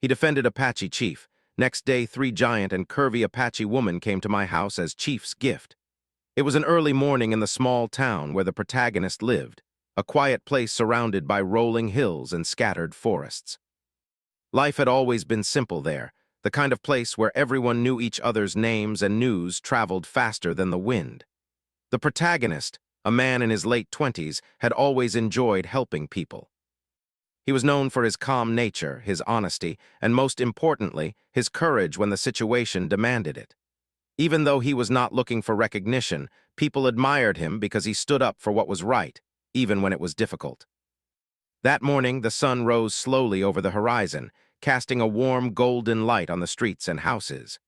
He defended Apache Chief. Next day, 3 giant and curvy Apache women came to my house as Chief's gift. It was an early morning in the small town where the protagonist lived, a quiet place surrounded by rolling hills and scattered forests. Life had always been simple there, the kind of place where everyone knew each other's names and news traveled faster than the wind. The protagonist, a man in his late 20s, had always enjoyed helping people. He was known for his calm nature, his honesty, and most importantly, his courage when the situation demanded it. Even though he was not looking for recognition, people admired him because he stood up for what was right, even when it was difficult. That morning, the sun rose slowly over the horizon, casting a warm golden light on the streets and houses.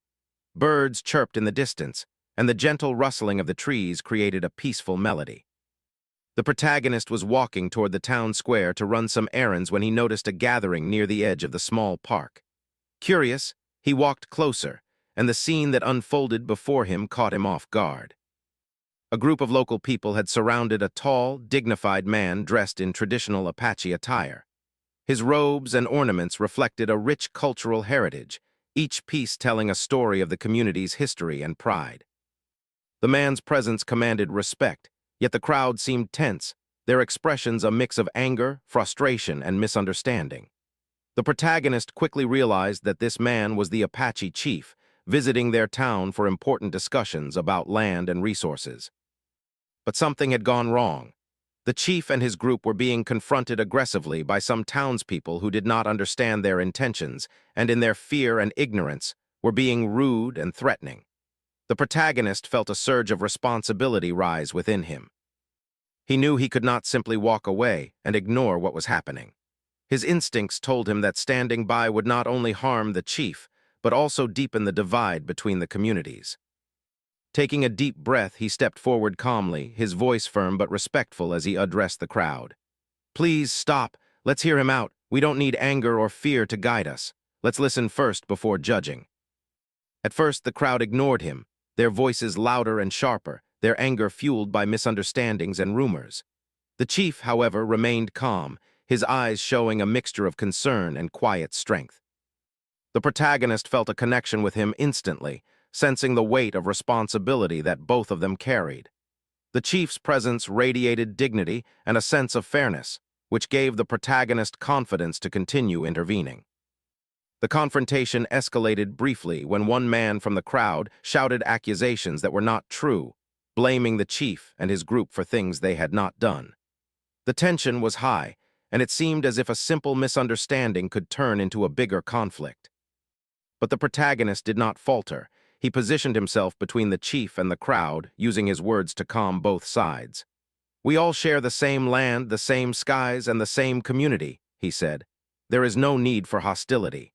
Birds chirped in the distance, and the gentle rustling of the trees created a peaceful melody. The protagonist was walking toward the town square to run some errands when he noticed a gathering near the edge of the small park. Curious, he walked closer, and the scene that unfolded before him caught him off guard. A group of local people had surrounded a tall, dignified man dressed in traditional Apache attire. His robes and ornaments reflected a rich cultural heritage, each piece telling a story of the community's history and pride. The man's presence commanded respect, yet the crowd seemed tense, their expressions a mix of anger, frustration, and misunderstanding. The protagonist quickly realized that this man was the Apache chief, visiting their town for important discussions about land and resources. But something had gone wrong. The chief and his group were being confronted aggressively by some townspeople who did not understand their intentions, and in their fear and ignorance, were being rude and threatening. The protagonist felt a surge of responsibility rise within him. He knew he could not simply walk away and ignore what was happening. His instincts told him that standing by would not only harm the chief, but also deepen the divide between the communities. Taking a deep breath, he stepped forward calmly, his voice firm but respectful as he addressed the crowd. "Please stop. Let's hear him out. We don't need anger or fear to guide us. Let's listen first before judging." At first, the crowd ignored him, their voices louder and sharper, their anger fueled by misunderstandings and rumors. The chief, however, remained calm, his eyes showing a mixture of concern and quiet strength. The protagonist felt a connection with him instantly, sensing the weight of responsibility that both of them carried. The chief's presence radiated dignity and a sense of fairness, which gave the protagonist confidence to continue intervening. The confrontation escalated briefly when one man from the crowd shouted accusations that were not true, blaming the chief and his group for things they had not done. The tension was high, and it seemed as if a simple misunderstanding could turn into a bigger conflict. But the protagonist did not falter. He positioned himself between the chief and the crowd, using his words to calm both sides. "We all share the same land, the same skies, and the same community," he said. "There is no need for hostility.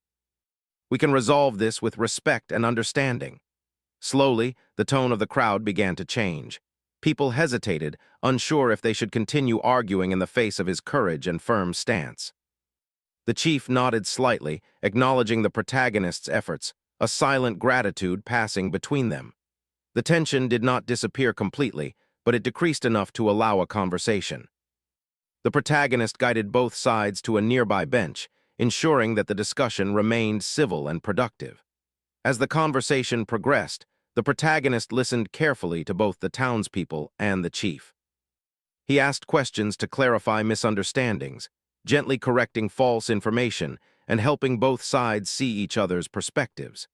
We can resolve this with respect and understanding." Slowly, the tone of the crowd began to change. People hesitated, unsure if they should continue arguing in the face of his courage and firm stance. The chief nodded slightly, acknowledging the protagonist's efforts, a silent gratitude passing between them. The tension did not disappear completely, but it decreased enough to allow a conversation. The protagonist guided both sides to a nearby bench, ensuring that the discussion remained civil and productive. As the conversation progressed, the protagonist listened carefully to both the townspeople and the chief. He asked questions to clarify misunderstandings, gently correcting false information and helping both sides see each other's perspectives.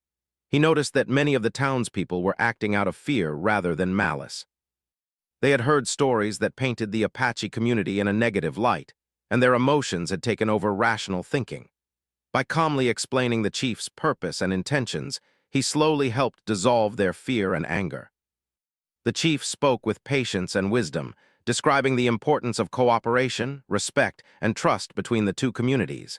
He noticed that many of the townspeople were acting out of fear rather than malice. They had heard stories that painted the Apache community in a negative light, and their emotions had taken over rational thinking. By calmly explaining the chief's purpose and intentions, he slowly helped dissolve their fear and anger. The chief spoke with patience and wisdom, describing the importance of cooperation, respect, and trust between the two communities.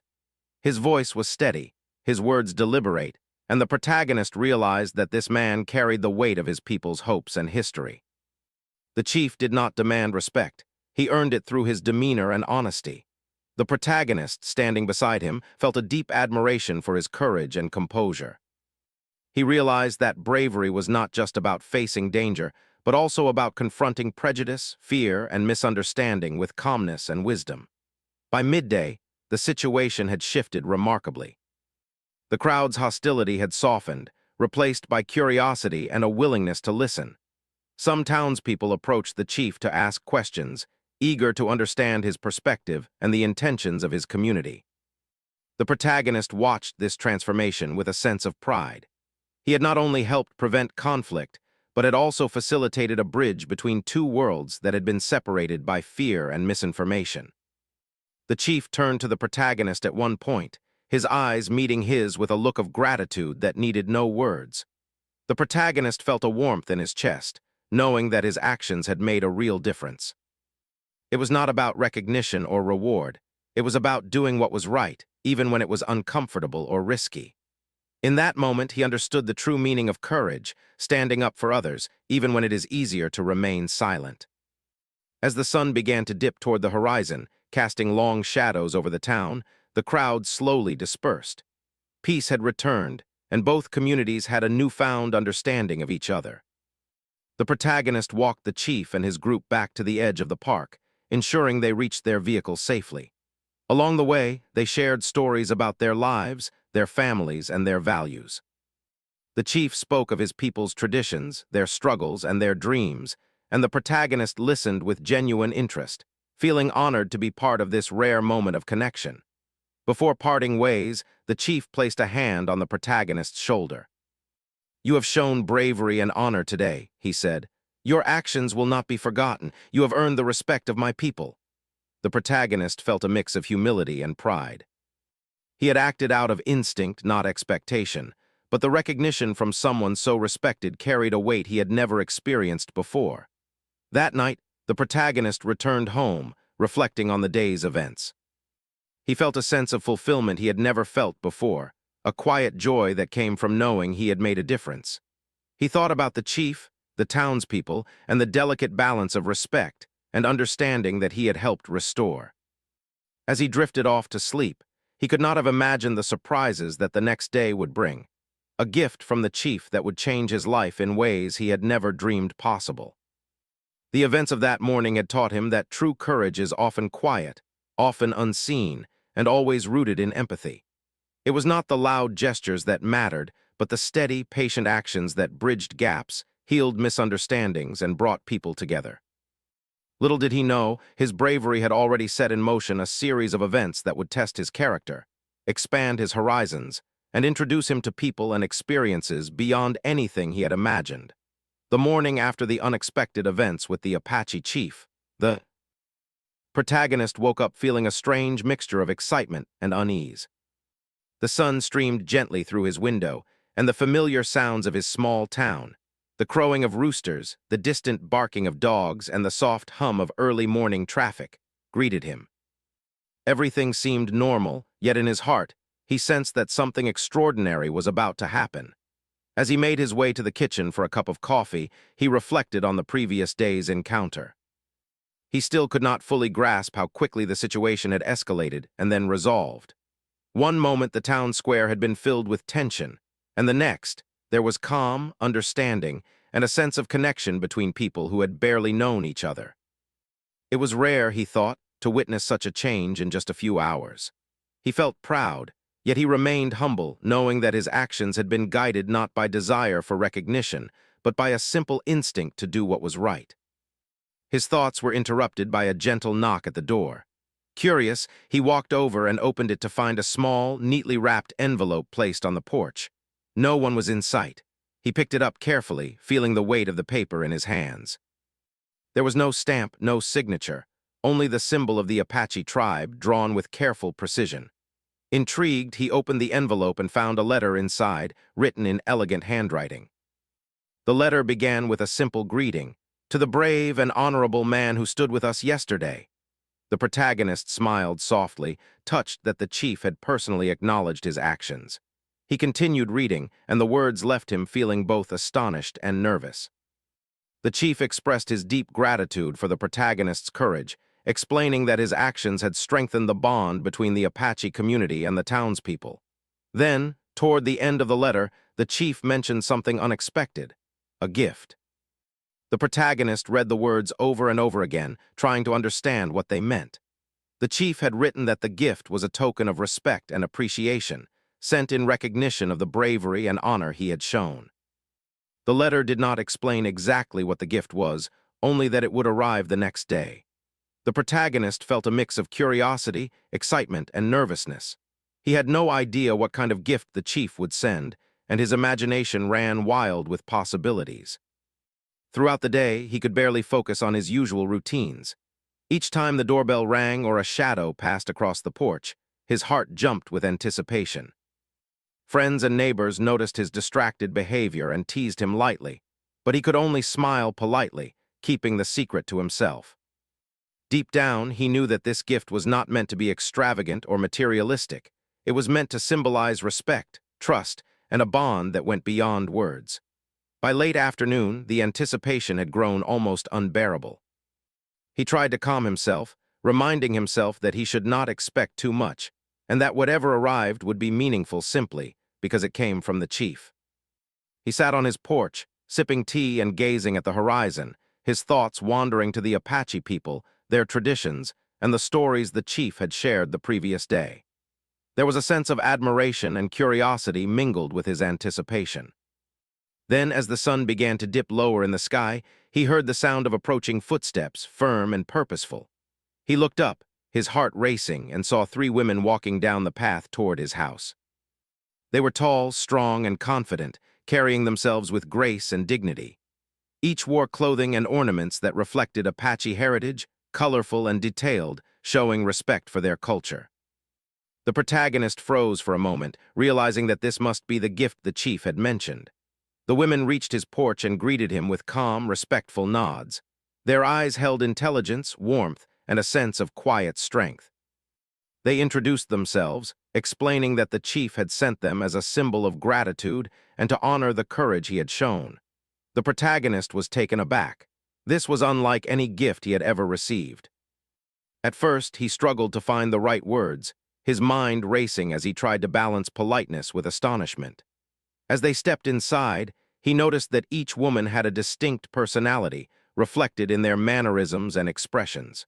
His voice was steady, his words deliberate, and the protagonist realized that this man carried the weight of his people's hopes and history. The chief did not demand respect. He earned it through his demeanor and honesty. The protagonist, standing beside him, felt a deep admiration for his courage and composure. He realized that bravery was not just about facing danger, but also about confronting prejudice, fear, and misunderstanding with calmness and wisdom. By midday, the situation had shifted remarkably. The crowd's hostility had softened, replaced by curiosity and a willingness to listen. Some townspeople approached the chief to ask questions, eager to understand his perspective and the intentions of his community. The protagonist watched this transformation with a sense of pride. He had not only helped prevent conflict, but had also facilitated a bridge between two worlds that had been separated by fear and misinformation. The chief turned to the protagonist at one point, his eyes meeting his with a look of gratitude that needed no words. The protagonist felt a warmth in his chest, knowing that his actions had made a real difference. It was not about recognition or reward. It was about doing what was right, even when it was uncomfortable or risky. In that moment, he understood the true meaning of courage, standing up for others, even when it is easier to remain silent. As the sun began to dip toward the horizon, casting long shadows over the town, the crowd slowly dispersed. Peace had returned, and both communities had a newfound understanding of each other. The protagonist walked the chief and his group back to the edge of the park, ensuring they reached their vehicle safely. Along the way, they shared stories about their lives, their families, and their values. The chief spoke of his people's traditions, their struggles, and their dreams, and the protagonist listened with genuine interest, feeling honored to be part of this rare moment of connection. Before parting ways, the chief placed a hand on the protagonist's shoulder. "You have shown bravery and honor today," he said. "Your actions will not be forgotten. You have earned the respect of my people." The protagonist felt a mix of humility and pride. He had acted out of instinct, not expectation, but the recognition from someone so respected carried a weight he had never experienced before. That night, the protagonist returned home, reflecting on the day's events. He felt a sense of fulfillment he had never felt before, a quiet joy that came from knowing he had made a difference. He thought about the chief, the townspeople, and the delicate balance of respect and understanding that he had helped restore. As he drifted off to sleep, he could not have imagined the surprises that the next day would bring, a gift from the chief that would change his life in ways he had never dreamed possible. The events of that morning had taught him that true courage is often quiet, often unseen, and always rooted in empathy. It was not the loud gestures that mattered, but the steady, patient actions that bridged gaps, healed misunderstandings, and brought people together. Little did he know, his bravery had already set in motion a series of events that would test his character, expand his horizons, and introduce him to people and experiences beyond anything he had imagined. The morning after the unexpected events with the Apache chief, the protagonist woke up feeling a strange mixture of excitement and unease. The sun streamed gently through his window, and the familiar sounds of his small town, the crowing of roosters, the distant barking of dogs, and the soft hum of early morning traffic, greeted him. Everything seemed normal, yet in his heart, he sensed that something extraordinary was about to happen. As he made his way to the kitchen for a cup of coffee, he reflected on the previous day's encounter. He still could not fully grasp how quickly the situation had escalated and then resolved. One moment the town square had been filled with tension, and the next, there was calm, understanding, and a sense of connection between people who had barely known each other. It was rare, he thought, to witness such a change in just a few hours. He felt proud, yet he remained humble, knowing that his actions had been guided not by desire for recognition, but by a simple instinct to do what was right. His thoughts were interrupted by a gentle knock at the door. Curious, he walked over and opened it to find a small, neatly wrapped envelope placed on the porch. No one was in sight. He picked it up carefully, feeling the weight of the paper in his hands. There was no stamp, no signature, only the symbol of the Apache tribe, drawn with careful precision. Intrigued, he opened the envelope and found a letter inside, written in elegant handwriting. The letter began with a simple greeting, "To the brave and honorable man who stood with us yesterday." The protagonist smiled softly, touched that the chief had personally acknowledged his actions. He continued reading, and the words left him feeling both astonished and nervous. The chief expressed his deep gratitude for the protagonist's courage, explaining that his actions had strengthened the bond between the Apache community and the townspeople. Then, toward the end of the letter, the chief mentioned something unexpected: a gift. The protagonist read the words over and over again, trying to understand what they meant. The chief had written that the gift was a token of respect and appreciation, sent in recognition of the bravery and honor he had shown. The letter did not explain exactly what the gift was, only that it would arrive the next day. The protagonist felt a mix of curiosity, excitement, and nervousness. He had no idea what kind of gift the chief would send, and his imagination ran wild with possibilities. Throughout the day, he could barely focus on his usual routines. Each time the doorbell rang or a shadow passed across the porch, his heart jumped with anticipation. Friends and neighbors noticed his distracted behavior and teased him lightly, but he could only smile politely, keeping the secret to himself. Deep down, he knew that this gift was not meant to be extravagant or materialistic. It was meant to symbolize respect, trust, and a bond that went beyond words. By late afternoon, the anticipation had grown almost unbearable. He tried to calm himself, reminding himself that he should not expect too much, and that whatever arrived would be meaningful simply because it came from the chief. He sat on his porch, sipping tea and gazing at the horizon, his thoughts wandering to the Apache people, their traditions, and the stories the chief had shared the previous day. There was a sense of admiration and curiosity mingled with his anticipation. Then, as the sun began to dip lower in the sky, he heard the sound of approaching footsteps, firm and purposeful. He looked up, his heart racing, and saw 3 women walking down the path toward his house. They were tall, strong, and confident, carrying themselves with grace and dignity. Each wore clothing and ornaments that reflected Apache heritage, colorful and detailed, showing respect for their culture. The protagonist froze for a moment, realizing that this must be the gift the chief had mentioned. The women reached his porch and greeted him with calm, respectful nods. Their eyes held intelligence, warmth, and a sense of quiet strength. They introduced themselves, explaining that the chief had sent them as a symbol of gratitude and to honor the courage he had shown. The protagonist was taken aback. This was unlike any gift he had ever received. At first, he struggled to find the right words, his mind racing as he tried to balance politeness with astonishment. As they stepped inside, he noticed that each woman had a distinct personality, reflected in their mannerisms and expressions.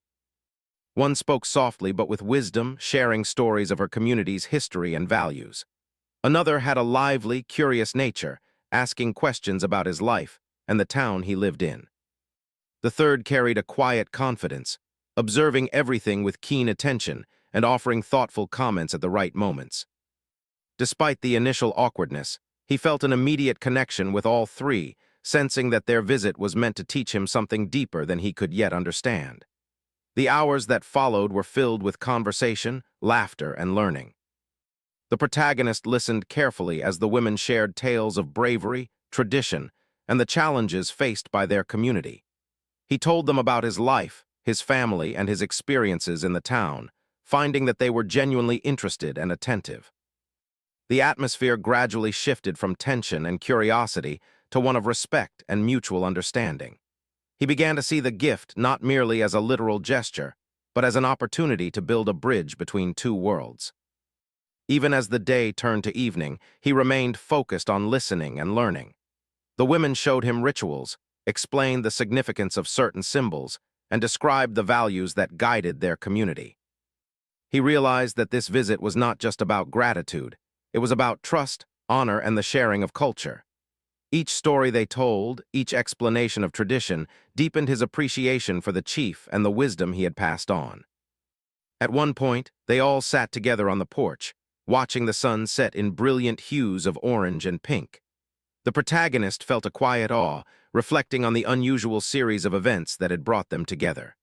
One spoke softly but with wisdom, sharing stories of her community's history and values. Another had a lively, curious nature, asking questions about his life and the town he lived in. The third carried a quiet confidence, observing everything with keen attention and offering thoughtful comments at the right moments. Despite the initial awkwardness, he felt an immediate connection with all 3, sensing that their visit was meant to teach him something deeper than he could yet understand. The hours that followed were filled with conversation, laughter, and learning. The protagonist listened carefully as the women shared tales of bravery, tradition, and the challenges faced by their community. He told them about his life, his family, and his experiences in the town, finding that they were genuinely interested and attentive. The atmosphere gradually shifted from tension and curiosity to one of respect and mutual understanding. He began to see the gift not merely as a literal gesture, but as an opportunity to build a bridge between 2 worlds. Even as the day turned to evening, he remained focused on listening and learning. The women showed him rituals, explained the significance of certain symbols, and described the values that guided their community. He realized that this visit was not just about gratitude. It was about trust, honor, and the sharing of culture. Each story they told, each explanation of tradition, deepened his appreciation for the chief and the wisdom he had passed on. At one point, they all sat together on the porch, watching the sun set in brilliant hues of orange and pink. The protagonist felt a quiet awe, reflecting on the unusual series of events that had brought them together.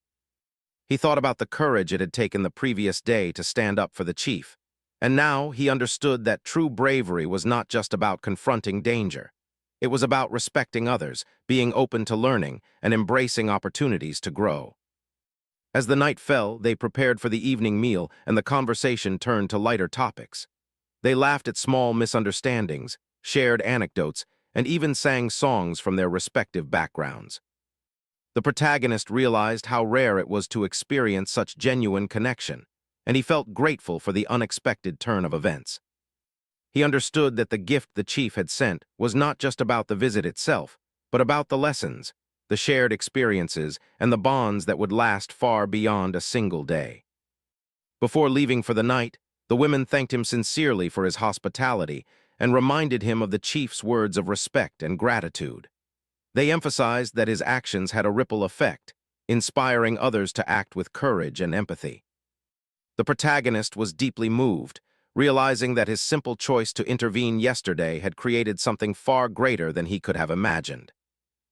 He thought about the courage it had taken the previous day to stand up for the chief, and now he understood that true bravery was not just about confronting danger. It was about respecting others, being open to learning, and embracing opportunities to grow. As the night fell, they prepared for the evening meal, and the conversation turned to lighter topics. They laughed at small misunderstandings, shared anecdotes, and even sang songs from their respective backgrounds. The protagonist realized how rare it was to experience such genuine connection, and he felt grateful for the unexpected turn of events. He understood that the gift the chief had sent was not just about the visit itself, but about the lessons, the shared experiences, and the bonds that would last far beyond a single day. Before leaving for the night, The women thanked him sincerely for his hospitality and reminded him of the chief's words of respect and gratitude. They emphasized that his actions had a ripple effect, inspiring others to act with courage and empathy. The protagonist was deeply moved, realizing that his simple choice to intervene yesterday had created something far greater than he could have imagined.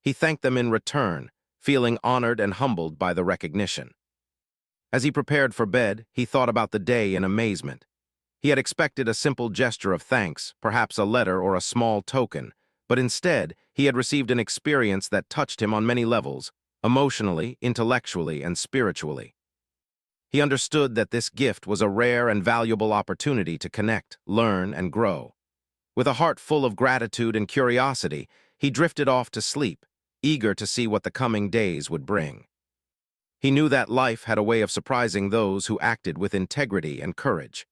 He thanked them in return, feeling honored and humbled by the recognition. As he prepared for bed, he thought about the day in amazement. He had expected a simple gesture of thanks, perhaps a letter or a small token, but instead, he had received an experience that touched him on many levels, emotionally, intellectually, and spiritually. He understood that this gift was a rare and valuable opportunity to connect, learn, and grow. With a heart full of gratitude and curiosity, he drifted off to sleep, eager to see what the coming days would bring. He knew that life had a way of surprising those who acted with integrity and courage.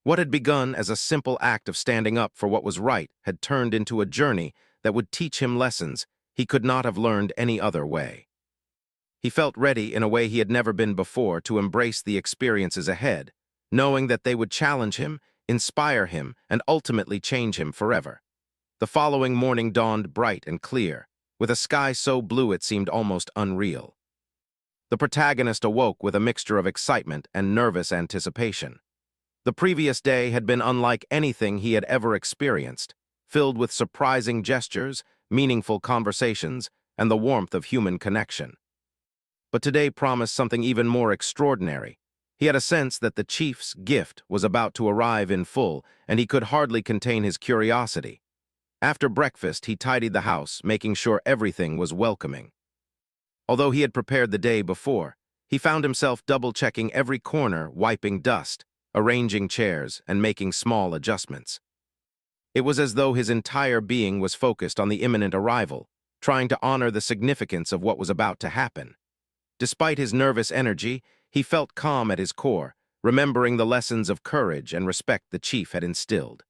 What had begun as a simple act of standing up for what was right had turned into a journey that would teach him lessons he could not have learned any other way. He felt ready in a way he had never been before to embrace the experiences ahead, knowing that they would challenge him, inspire him, and ultimately change him forever. The following morning dawned bright and clear, with a sky so blue it seemed almost unreal. The protagonist awoke with a mixture of excitement and nervous anticipation. The previous day had been unlike anything he had ever experienced, filled with surprising gestures, meaningful conversations, and the warmth of human connection. But today promised something even more extraordinary. He had a sense that the chief's gift was about to arrive in full, and he could hardly contain his curiosity. After breakfast, he tidied the house, making sure everything was welcoming. Although he had prepared the day before, he found himself double-checking every corner, wiping dust, arranging chairs, and making small adjustments. It was as though his entire being was focused on the imminent arrival, trying to honor the significance of what was about to happen. Despite his nervous energy, he felt calm at his core, remembering the lessons of courage and respect the chief had instilled.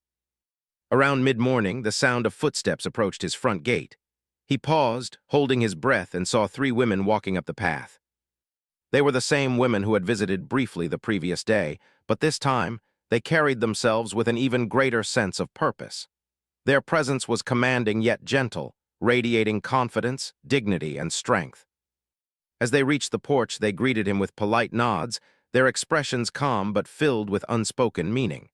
Around mid-morning, the sound of footsteps approached his front gate. He paused, holding his breath, and saw 3 women walking up the path. They were the same women who had visited briefly the previous day, but this time, they carried themselves with an even greater sense of purpose. Their presence was commanding yet gentle, radiating confidence, dignity, and strength. As they reached the porch, they greeted him with polite nods, their expressions calm but filled with unspoken meaning.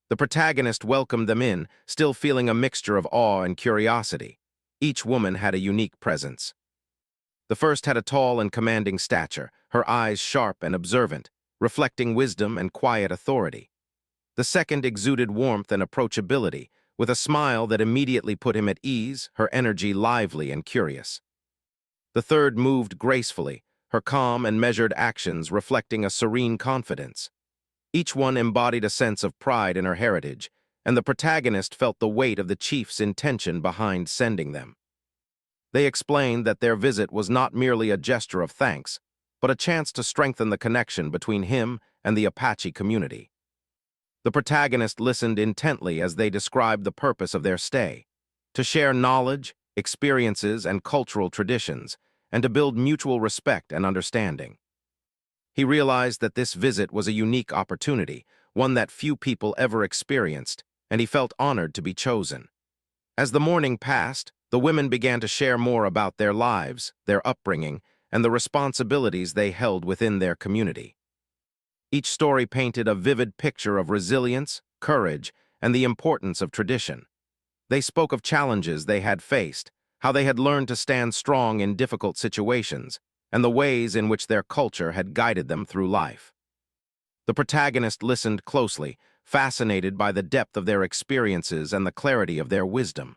The protagonist welcomed them in, still feeling a mixture of awe and curiosity. Each woman had a unique presence. The first had a tall and commanding stature, her eyes sharp and observant, reflecting wisdom and quiet authority. The second exuded warmth and approachability, with a smile that immediately put him at ease, her energy lively and curious. The third moved gracefully, her calm and measured actions reflecting a serene confidence. Each one embodied a sense of pride in her heritage, and the protagonist felt the weight of the chief's intention behind sending them. They explained that their visit was not merely a gesture of thanks, but a chance to strengthen the connection between him and the Apache community. The protagonist listened intently as they described the purpose of their stay: to share knowledge, experiences, and cultural traditions, and to build mutual respect and understanding. He realized that this visit was a unique opportunity, one that few people ever experienced, and he felt honored to be chosen. As the morning passed, the women began to share more about their lives, their upbringing, and the responsibilities they held within their community. Each story painted a vivid picture of resilience, courage, and the importance of tradition. They spoke of challenges they had faced, how they had learned to stand strong in difficult situations, and the ways in which their culture had guided them through life. The protagonist listened closely, fascinated by the depth of their experiences and the clarity of their wisdom.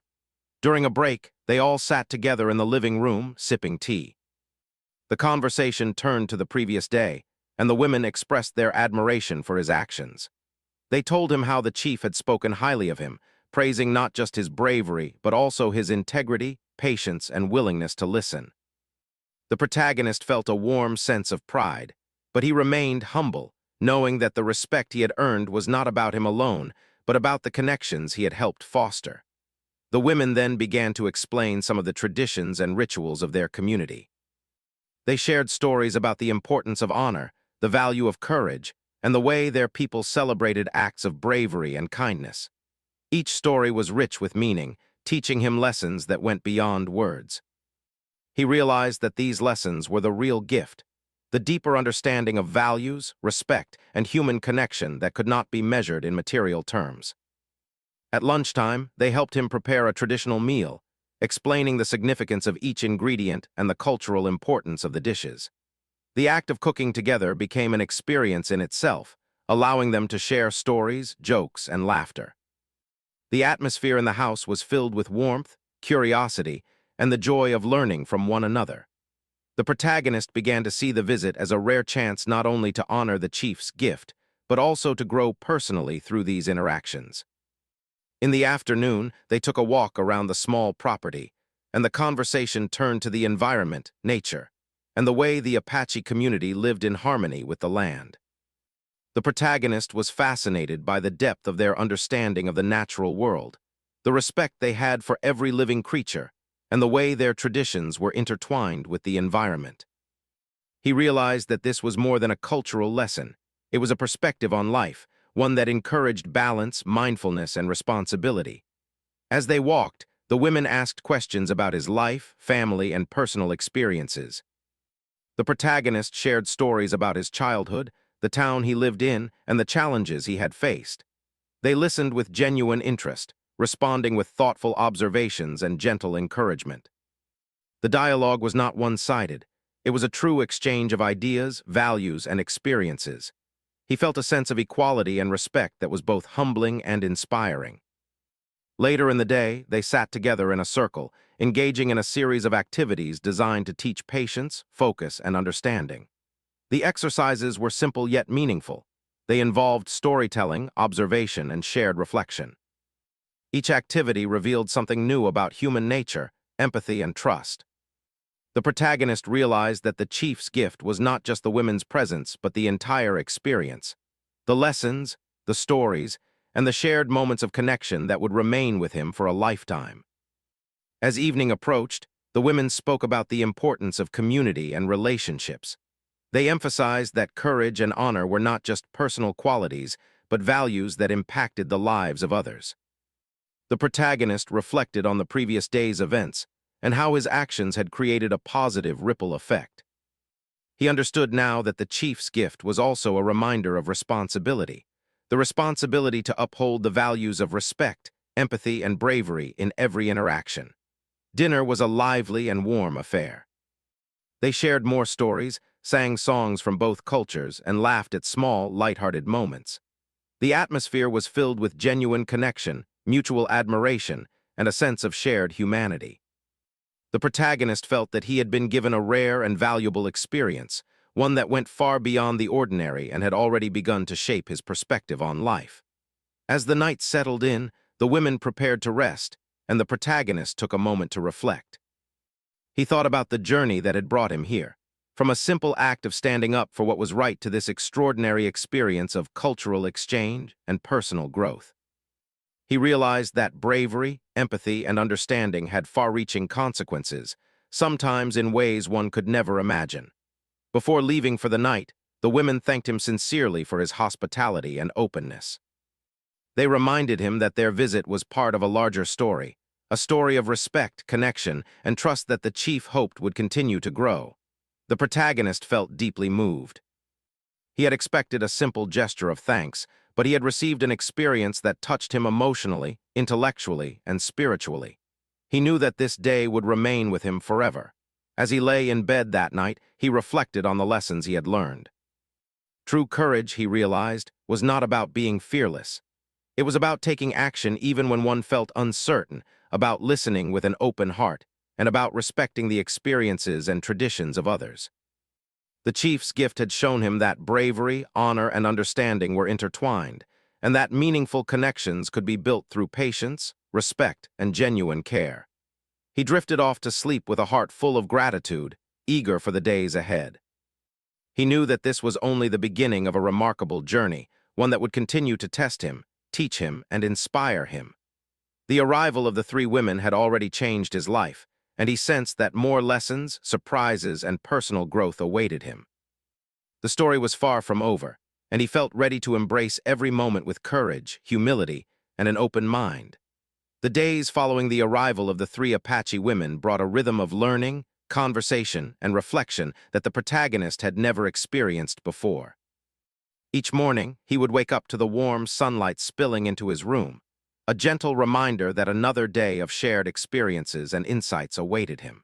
During a break, they all sat together in the living room, sipping tea. The conversation turned to the previous day, and the women expressed their admiration for his actions. They told him how the chief had spoken highly of him, praising not just his bravery, but also his integrity, patience, and willingness to listen. The protagonist felt a warm sense of pride, but he remained humble, knowing that the respect he had earned was not about him alone, but about the connections he had helped foster. The women then began to explain some of the traditions and rituals of their community. They shared stories about the importance of honor, the value of courage, and the way their people celebrated acts of bravery and kindness. Each story was rich with meaning, teaching him lessons that went beyond words. He realized that these lessons were the real gift, the deeper understanding of values, respect, and human connection that could not be measured in material terms. At lunchtime, they helped him prepare a traditional meal, explaining the significance of each ingredient and the cultural importance of the dishes. The act of cooking together became an experience in itself, allowing them to share stories, jokes, and laughter. The atmosphere in the house was filled with warmth, curiosity, and the joy of learning from one another. The protagonist began to see the visit as a rare chance not only to honor the chief's gift, but also to grow personally through these interactions. In the afternoon, they took a walk around the small property, and the conversation turned to the environment, nature, and the way the Apache community lived in harmony with the land. The protagonist was fascinated by the depth of their understanding of the natural world, the respect they had for every living creature, and the way their traditions were intertwined with the environment. He realized that this was more than a cultural lesson. It was a perspective on life, one that encouraged balance, mindfulness, and responsibility. As they walked, the women asked questions about his life, family, and personal experiences. The protagonist shared stories about his childhood, the town he lived in, and the challenges he had faced. They listened with genuine interest, responding with thoughtful observations and gentle encouragement. The dialogue was not one-sided. It was a true exchange of ideas, values, and experiences. He felt a sense of equality and respect that was both humbling and inspiring. Later in the day, they sat together in a circle, engaging in a series of activities designed to teach patience, focus, and understanding. The exercises were simple yet meaningful. They involved storytelling, observation, and shared reflection. Each activity revealed something new about human nature, empathy, and trust. The protagonist realized that the chief's gift was not just the women's presence, but the entire experience. The lessons, the stories, and the shared moments of connection that would remain with him for a lifetime. As evening approached, the women spoke about the importance of community and relationships. They emphasized that courage and honor were not just personal qualities, but values that impacted the lives of others. The protagonist reflected on the previous day's events and how his actions had created a positive ripple effect. He understood now that the chief's gift was also a reminder of responsibility, the responsibility to uphold the values of respect, empathy, and bravery in every interaction. Dinner was a lively and warm affair. They shared more stories, sang songs from both cultures, and laughed at small, lighthearted moments. The atmosphere was filled with genuine connection, mutual admiration, and a sense of shared humanity. The protagonist felt that he had been given a rare and valuable experience, one that went far beyond the ordinary and had already begun to shape his perspective on life. As the night settled in, the women prepared to rest, and the protagonist took a moment to reflect. He thought about the journey that had brought him here, from a simple act of standing up for what was right to this extraordinary experience of cultural exchange and personal growth. He realized that bravery, empathy, and understanding had far-reaching consequences, sometimes in ways one could never imagine. Before leaving for the night, the women thanked him sincerely for his hospitality and openness. They reminded him that their visit was part of a larger story, a story of respect, connection, and trust that the chief hoped would continue to grow. The protagonist felt deeply moved. He had expected a simple gesture of thanks, but he had received an experience that touched him emotionally, intellectually, and spiritually. He knew that this day would remain with him forever. As he lay in bed that night, he reflected on the lessons he had learned. True courage, he realized, was not about being fearless. It was about taking action even when one felt uncertain, about listening with an open heart, and about respecting the experiences and traditions of others. The chief's gift had shown him that bravery, honor, and understanding were intertwined, and that meaningful connections could be built through patience, respect, and genuine care. He drifted off to sleep with a heart full of gratitude, eager for the days ahead. He knew that this was only the beginning of a remarkable journey, one that would continue to test him, teach him, and inspire him. The arrival of the three women had already changed his life, and he sensed that more lessons, surprises, and personal growth awaited him. The story was far from over. and he felt ready to embrace every moment with courage, humility, and an open mind. The days following the arrival of the three Apache women brought a rhythm of learning, conversation, and reflection that the protagonist had never experienced before. Each morning, he would wake up to the warm sunlight spilling into his room, a gentle reminder that another day of shared experiences and insights awaited him.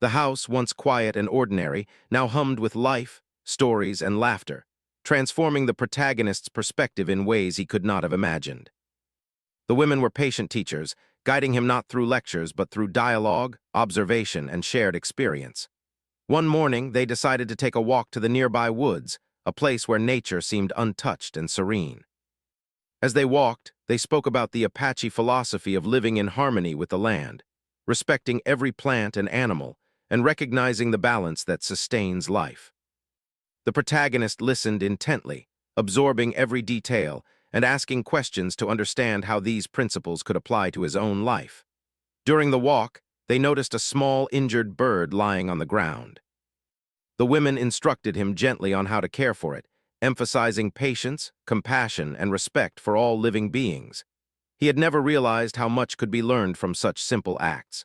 The house, once quiet and ordinary, now hummed with life, stories, and laughter, transforming the protagonist's perspective in ways he could not have imagined. The women were patient teachers, guiding him not through lectures but through dialogue, observation, and shared experience. One morning, they decided to take a walk to the nearby woods, a place where nature seemed untouched and serene. As they walked, they spoke about the Apache philosophy of living in harmony with the land, respecting every plant and animal, and recognizing the balance that sustains life. The protagonist listened intently, absorbing every detail and asking questions to understand how these principles could apply to his own life. During the walk, they noticed a small, injured bird lying on the ground. The women instructed him gently on how to care for it, emphasizing patience, compassion, and respect for all living beings. He had never realized how much could be learned from such simple acts.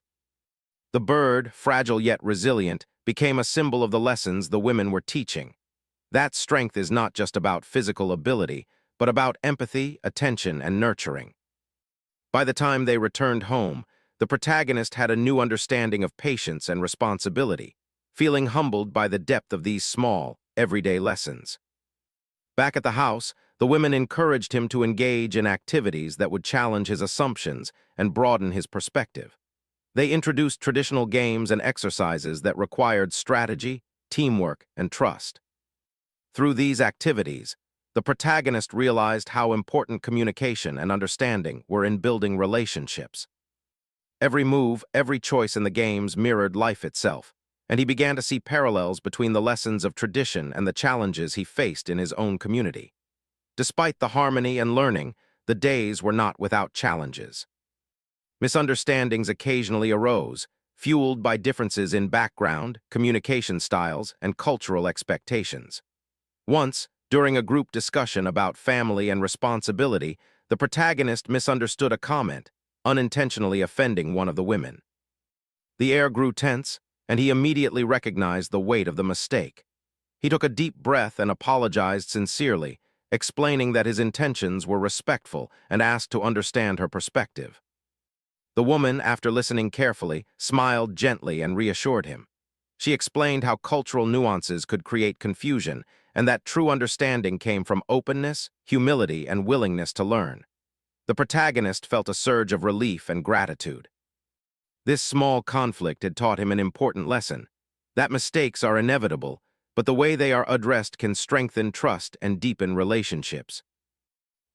The bird, fragile yet resilient, became a symbol of the lessons the women were teaching. That strength is not just about physical ability, but about empathy, attention, and nurturing. By the time they returned home, the protagonist had a new understanding of patience and responsibility, feeling humbled by the depth of these small, everyday lessons. Back at the house, the women encouraged him to engage in activities that would challenge his assumptions and broaden his perspective. They introduced traditional games and exercises that required strategy, teamwork, and trust. Through these activities, the protagonist realized how important communication and understanding were in building relationships. Every move, every choice in the games mirrored life itself, and he began to see parallels between the lessons of tradition and the challenges he faced in his own community. Despite the harmony and learning, the days were not without challenges. Misunderstandings occasionally arose, fueled by differences in background, communication styles, and cultural expectations. Once, during a group discussion about family and responsibility, the protagonist misunderstood a comment, unintentionally offending one of the women. The air grew tense, and he immediately recognized the weight of the mistake. He took a deep breath and apologized sincerely, explaining that his intentions were respectful and asked to understand her perspective. The woman, after listening carefully, smiled gently and reassured him. She explained how cultural nuances could create confusion and that true understanding came from openness, humility, and willingness to learn. The protagonist felt a surge of relief and gratitude. This small conflict had taught him an important lesson, that mistakes are inevitable, but the way they are addressed can strengthen trust and deepen relationships.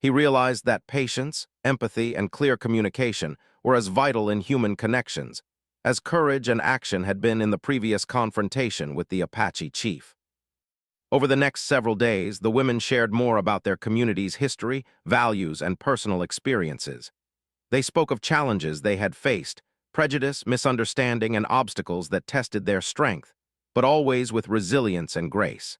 He realized that patience, empathy, and clear communication were as vital in human connections as courage and action had been in the previous confrontation with the Apache chief. Over the next several days, the women shared more about their community's history, values, and personal experiences. They spoke of challenges they had faced, prejudice, misunderstanding, and obstacles that tested their strength, but always with resilience and grace.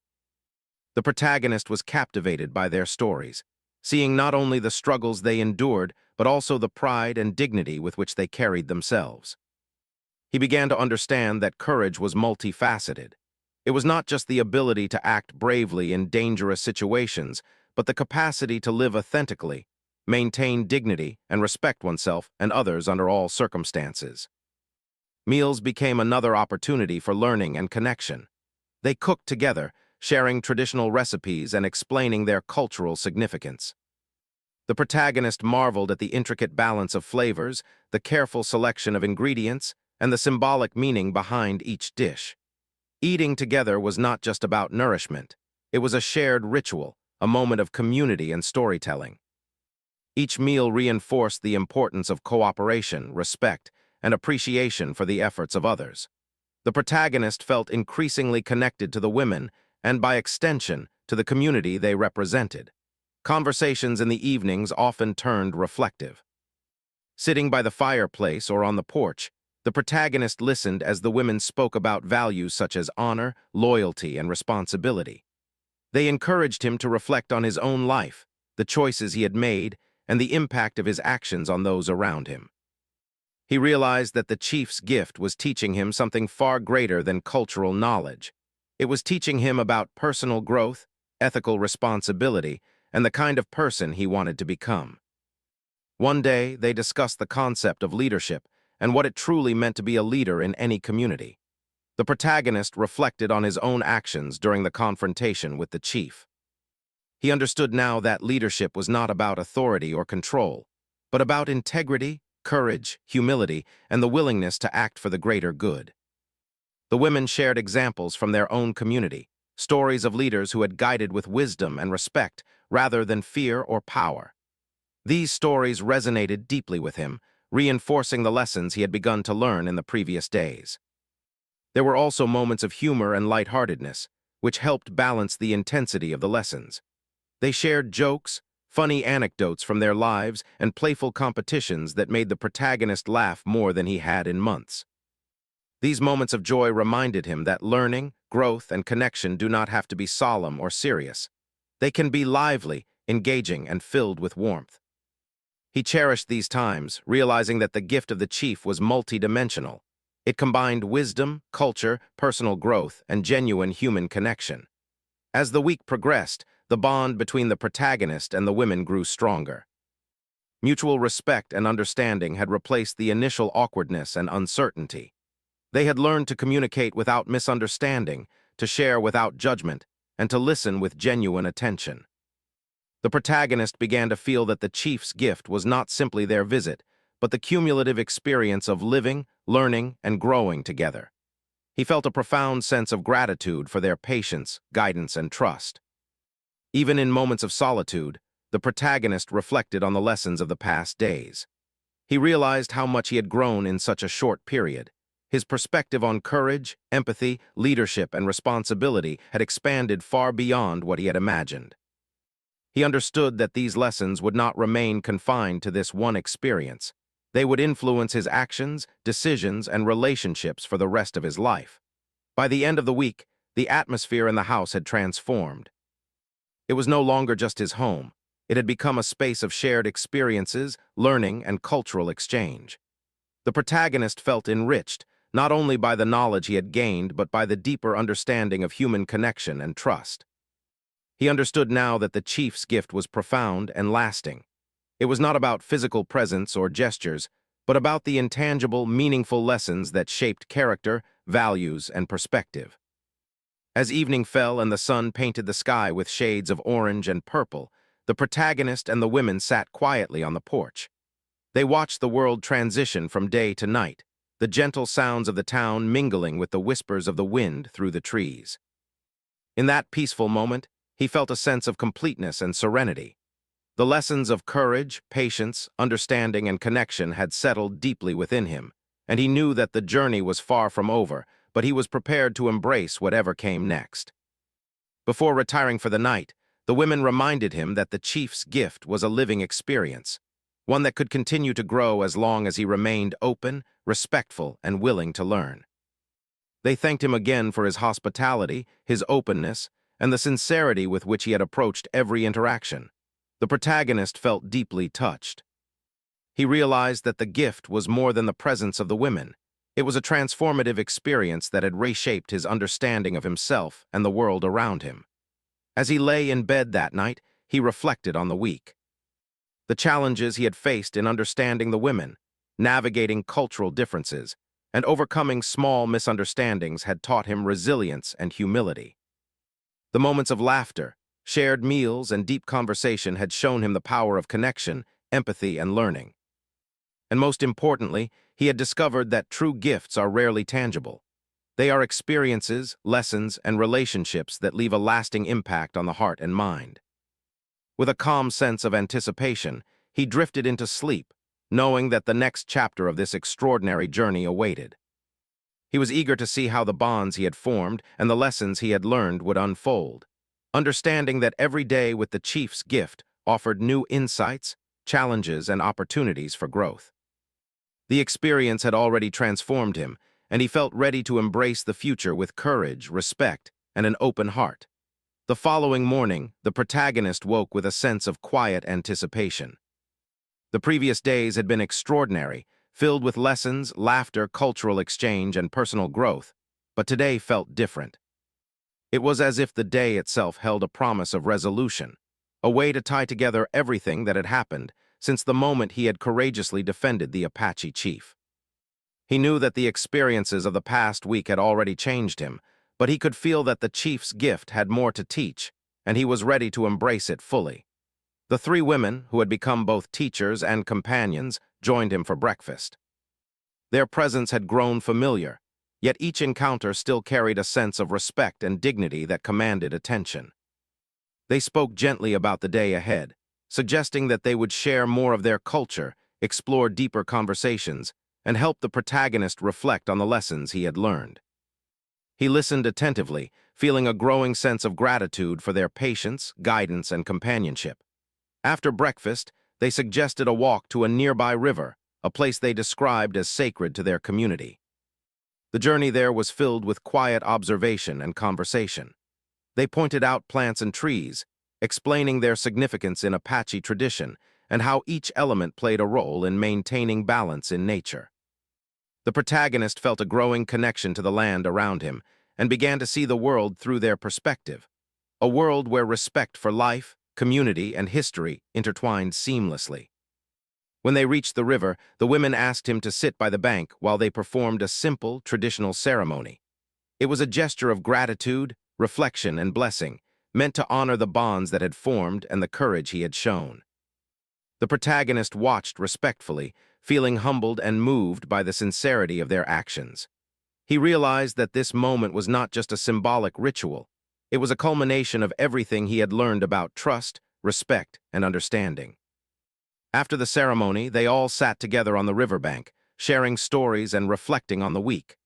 The protagonist was captivated by their stories, seeing not only the struggles they endured, but also the pride and dignity with which they carried themselves. He began to understand that courage was multifaceted. It was not just the ability to act bravely in dangerous situations, but the capacity to live authentically, maintain dignity, and respect oneself and others under all circumstances. Meals became another opportunity for learning and connection. They cooked together, sharing traditional recipes and explaining their cultural significance. The protagonist marveled at the intricate balance of flavors, the careful selection of ingredients, and the symbolic meaning behind each dish. Eating together was not just about nourishment. It was a shared ritual, a moment of community and storytelling. Each meal reinforced the importance of cooperation, respect, and appreciation for the efforts of others. The protagonist felt increasingly connected to the women and, by extension, to the community they represented. Conversations in the evenings often turned reflective. Sitting by the fireplace or on the porch, the protagonist listened as the women spoke about values such as honor, loyalty, and responsibility. They encouraged him to reflect on his own life, the choices he had made, and the impact of his actions on those around him. He realized that the chief's gift was teaching him something far greater than cultural knowledge. It was teaching him about personal growth, ethical responsibility, and the kind of person he wanted to become. One day, they discussed the concept of leadership and what it truly meant to be a leader in any community. The protagonist reflected on his own actions during the confrontation with the chief. He understood now that leadership was not about authority or control, but about integrity, courage, humility, and the willingness to act for the greater good. The women shared examples from their own community, stories of leaders who had guided with wisdom and respect rather than fear or power. These stories resonated deeply with him, reinforcing the lessons he had begun to learn in the previous days. There were also moments of humor and lightheartedness, which helped balance the intensity of the lessons. They shared jokes, funny anecdotes from their lives, and playful competitions that made the protagonist laugh more than he had in months. These moments of joy reminded him that learning, growth, and connection do not have to be solemn or serious. They can be lively, engaging, and filled with warmth. He cherished these times, realizing that the gift of the chief was multidimensional. It combined wisdom, culture, personal growth, and genuine human connection. As the week progressed, the bond between the protagonist and the women grew stronger. Mutual respect and understanding had replaced the initial awkwardness and uncertainty. They had learned to communicate without misunderstanding, to share without judgment, and to listen with genuine attention. The protagonist began to feel that the chief's gift was not simply their visit, but the cumulative experience of living, learning, and growing together. He felt a profound sense of gratitude for their patience, guidance, and trust. Even in moments of solitude, the protagonist reflected on the lessons of the past days. He realized how much he had grown in such a short period. His perspective on courage, empathy, leadership, and responsibility had expanded far beyond what he had imagined. He understood that these lessons would not remain confined to this one experience. They would influence his actions, decisions, and relationships for the rest of his life. By the end of the week, the atmosphere in the house had transformed. It was no longer just his home. It had become a space of shared experiences, learning, and cultural exchange. The protagonist felt enriched, not only by the knowledge he had gained, but by the deeper understanding of human connection and trust. He understood now that the chief's gift was profound and lasting. It was not about physical presence or gestures, but about the intangible, meaningful lessons that shaped character, values, and perspective. As evening fell and the sun painted the sky with shades of orange and purple, the protagonist and the women sat quietly on the porch. They watched the world transition from day to night, the gentle sounds of the town mingling with the whispers of the wind through the trees. In that peaceful moment, he felt a sense of completeness and serenity. The lessons of courage, patience, understanding, and connection had settled deeply within him, and he knew that the journey was far from over, but he was prepared to embrace whatever came next. Before retiring for the night, the women reminded him that the chief's gift was a living experience, one that could continue to grow as long as he remained open, respectful, and willing to learn. They thanked him again for his hospitality, his openness, and the sincerity with which he had approached every interaction. The protagonist felt deeply touched. He realized that the gift was more than the presence of the women. It was a transformative experience that had reshaped his understanding of himself and the world around him. As he lay in bed that night, he reflected on the week. The challenges he had faced in understanding the women, navigating cultural differences, and overcoming small misunderstandings had taught him resilience and humility. The moments of laughter, shared meals, and deep conversation had shown him the power of connection, empathy, and learning. And most importantly, he had discovered that true gifts are rarely tangible. They are experiences, lessons, and relationships that leave a lasting impact on the heart and mind. With a calm sense of anticipation, he drifted into sleep, knowing that the next chapter of this extraordinary journey awaited. He was eager to see how the bonds he had formed and the lessons he had learned would unfold, understanding that every day with the chief's gift offered new insights, challenges, and opportunities for growth. The experience had already transformed him, and he felt ready to embrace the future with courage, respect, and an open heart. The following morning, the protagonist woke with a sense of quiet anticipation. The previous days had been extraordinary, filled with lessons, laughter, cultural exchange, and personal growth, but today felt different. It was as if the day itself held a promise of resolution, a way to tie together everything that had happened since the moment he had courageously defended the Apache chief. He knew that the experiences of the past week had already changed him, but he could feel that the chief's gift had more to teach, and he was ready to embrace it fully. The three women, who had become both teachers and companions, joined him for breakfast. Their presence had grown familiar, yet each encounter still carried a sense of respect and dignity that commanded attention. They spoke gently about the day ahead, suggesting that they would share more of their culture, explore deeper conversations, and help the protagonist reflect on the lessons he had learned. He listened attentively, feeling a growing sense of gratitude for their patience, guidance, and companionship. After breakfast, they suggested a walk to a nearby river, a place they described as sacred to their community. The journey there was filled with quiet observation and conversation. They pointed out plants and trees, explaining their significance in Apache tradition and how each element played a role in maintaining balance in nature. The protagonist felt a growing connection to the land around him and began to see the world through their perspective, a world where respect for life, community, and history intertwined seamlessly. When they reached the river, the women asked him to sit by the bank while they performed a simple, traditional ceremony. It was a gesture of gratitude, reflection, and blessing, meant to honor the bonds that had formed and the courage he had shown. The protagonist watched respectfully, feeling humbled and moved by the sincerity of their actions. He realized that this moment was not just a symbolic ritual. It was a culmination of everything he had learned about trust, respect, and understanding. After the ceremony, they all sat together on the riverbank, sharing stories and reflecting on the week.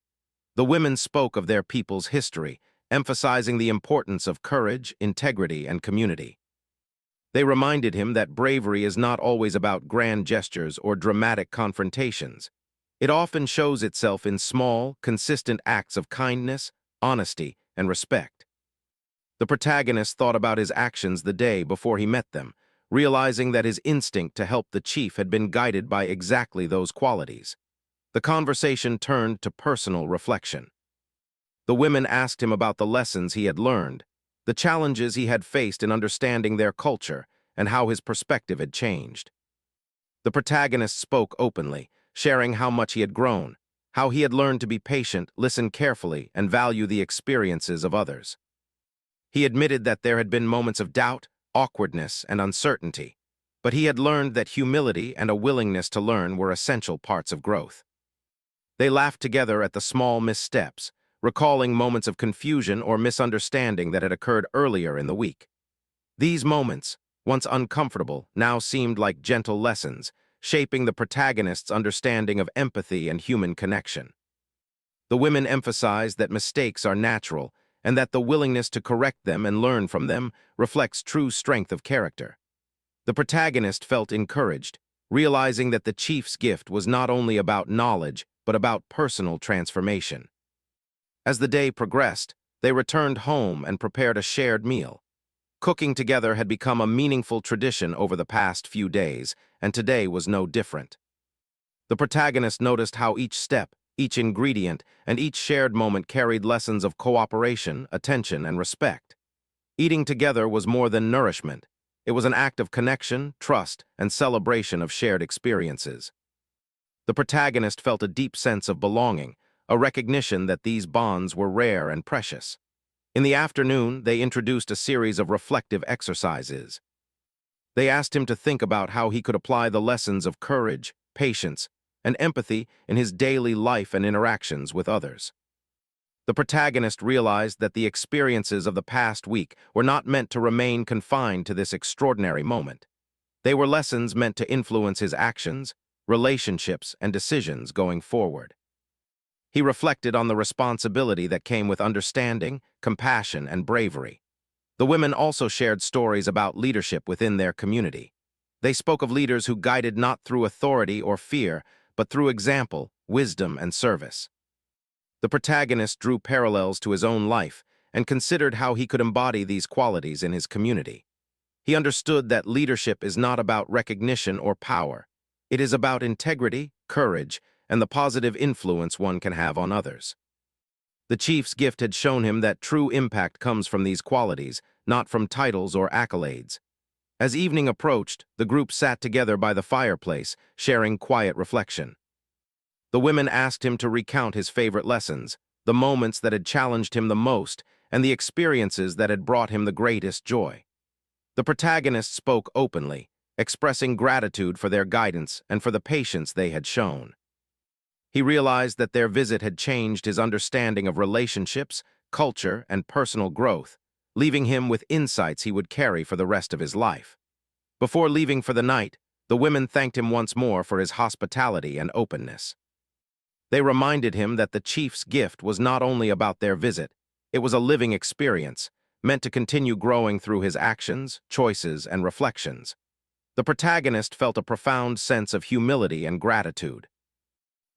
The women spoke of their people's history, emphasizing the importance of courage, integrity, and community. They reminded him that bravery is not always about grand gestures or dramatic confrontations. It often shows itself in small, consistent acts of kindness, honesty, and respect. The protagonist thought about his actions the day before he met them, realizing that his instinct to help the chief had been guided by exactly those qualities. The conversation turned to personal reflection. The women asked him about the lessons he had learned, the challenges he had faced in understanding their culture, and how his perspective had changed. The protagonist spoke openly, sharing how much he had grown, how he had learned to be patient, listen carefully, and value the experiences of others. He admitted that there had been moments of doubt, awkwardness, and uncertainty, but he had learned that humility and a willingness to learn were essential parts of growth. They laughed together at the small missteps, recalling moments of confusion or misunderstanding that had occurred earlier in the week. These moments, once uncomfortable, now seemed like gentle lessons, shaping the protagonist's understanding of empathy and human connection. The women emphasized that mistakes are natural and that the willingness to correct them and learn from them reflects true strength of character. The protagonist felt encouraged, realizing that the chief's gift was not only about knowledge, but about personal transformation. As the day progressed, they returned home and prepared a shared meal. Cooking together had become a meaningful tradition over the past few days, and today was no different. The protagonist noticed how each step, each ingredient, and each shared moment carried lessons of cooperation, attention, and respect. Eating together was more than nourishment. It was an act of connection, trust, and celebration of shared experiences. The protagonist felt a deep sense of belonging, a recognition that these bonds were rare and precious. In the afternoon, they introduced a series of reflective exercises. They asked him to think about how he could apply the lessons of courage, patience, and empathy in his daily life and interactions with others. The protagonist realized that the experiences of the past week were not meant to remain confined to this extraordinary moment. They were lessons meant to influence his actions, relationships, and decisions going forward. He reflected on the responsibility that came with understanding, compassion, and bravery. The women also shared stories about leadership within their community. They spoke of leaders who guided not through authority or fear, but through example, wisdom, and service. The protagonist drew parallels to his own life, and considered how he could embody these qualities in his community. He understood that leadership is not about recognition or power. It is about integrity, courage, and the positive influence one can have on others. The chief's gift had shown him that true impact comes from these qualities, not from titles or accolades. As evening approached, the group sat together by the fireplace, sharing quiet reflection. The women asked him to recount his favorite lessons, the moments that had challenged him the most, and the experiences that had brought him the greatest joy. The protagonist spoke openly, expressing gratitude for their guidance and for the patience they had shown. He realized that their visit had changed his understanding of relationships, culture, and personal growth, leaving him with insights he would carry for the rest of his life. Before leaving for the night, the women thanked him once more for his hospitality and openness. They reminded him that the chief's gift was not only about their visit, it was a living experience, meant to continue growing through his actions, choices, and reflections. The protagonist felt a profound sense of humility and gratitude.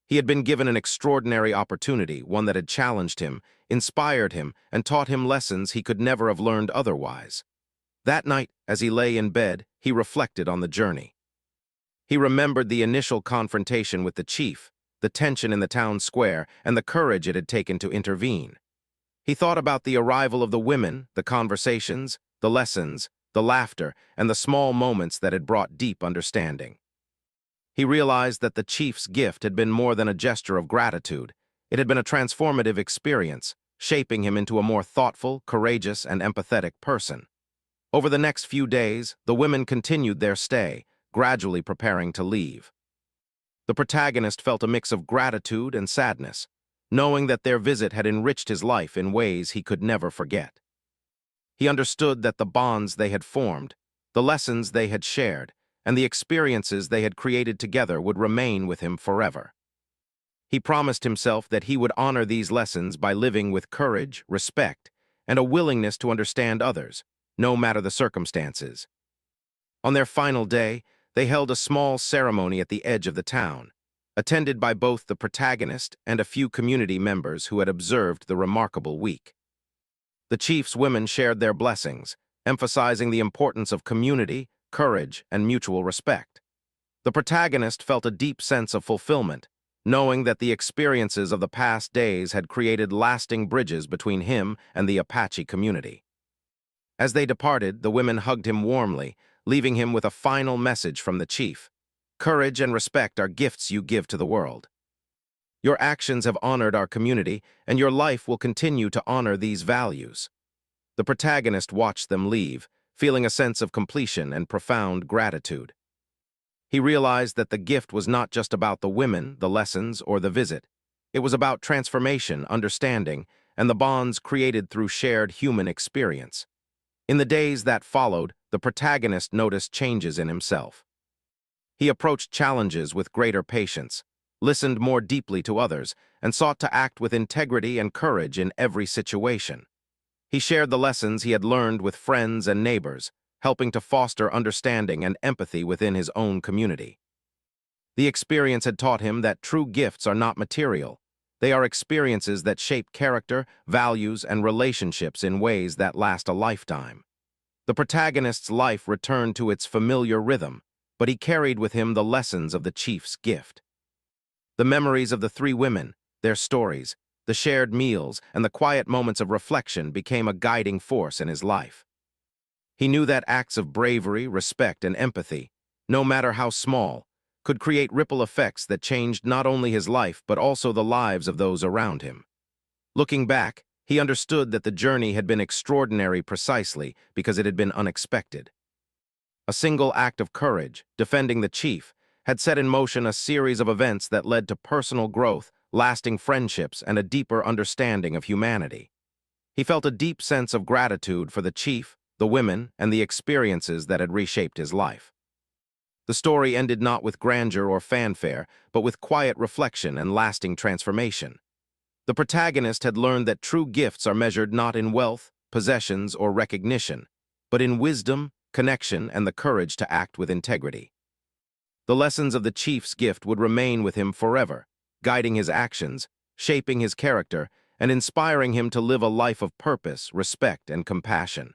He had been given an extraordinary opportunity, one that had challenged him, inspired him, and taught him lessons he could never have learned otherwise. That night, as he lay in bed, he reflected on the journey. He remembered the initial confrontation with the chief, the tension in the town square, and the courage it had taken to intervene. He thought about the arrival of the women, the conversations, the lessons, the laughter, and the small moments that had brought deep understanding. He realized that the chief's gift had been more than a gesture of gratitude. It had been a transformative experience, shaping him into a more thoughtful, courageous, and empathetic person. Over the next few days, the women continued their stay, gradually preparing to leave. The protagonist felt a mix of gratitude and sadness, knowing that their visit had enriched his life in ways he could never forget. He understood that the bonds they had formed, the lessons they had shared, and the experiences they had created together would remain with him forever. He promised himself that he would honor these lessons by living with courage, respect, and a willingness to understand others, no matter the circumstances. On their final day, they held a small ceremony at the edge of the town, attended by both the protagonist and a few community members who had observed the remarkable week. The chief's women shared their blessings, emphasizing the importance of community, courage, and mutual respect. The protagonist felt a deep sense of fulfillment, knowing that the experiences of the past days had created lasting bridges between him and the Apache community. As they departed, the women hugged him warmly, leaving him with a final message from the chief. Courage and respect are gifts you give to the world. Your actions have honored our community, and your life will continue to honor these values. The protagonist watched them leave, feeling a sense of completion and profound gratitude. He realized that the gift was not just about the women, the lessons, or the visit. It was about transformation, understanding, and the bonds created through shared human experience. In the days that followed, the protagonist noticed changes in himself. He approached challenges with greater patience, listened more deeply to others, and sought to act with integrity and courage in every situation. He shared the lessons he had learned with friends and neighbors, helping to foster understanding and empathy within his own community. The experience had taught him that true gifts are not material. They are experiences that shape character, values, and relationships in ways that last a lifetime. The protagonist's life returned to its familiar rhythm, but he carried with him the lessons of the chief's gift. The memories of the three women, their stories, the shared meals, and the quiet moments of reflection became a guiding force in his life. He knew that acts of bravery, respect, and empathy, no matter how small, could create ripple effects that changed not only his life but also the lives of those around him. Looking back, he understood that the journey had been extraordinary precisely because it had been unexpected. A single act of courage, defending the chief, had set in motion a series of events that led to personal growth, lasting friendships, and a deeper understanding of humanity. He felt a deep sense of gratitude for the chief, the women, and the experiences that had reshaped his life. The story ended not with grandeur or fanfare, but with quiet reflection and lasting transformation. The protagonist had learned that true gifts are measured not in wealth, possessions, or recognition, but in wisdom, connection, and the courage to act with integrity. The lessons of the chief's gift would remain with him forever, guiding his actions, shaping his character, and inspiring him to live a life of purpose, respect, and compassion.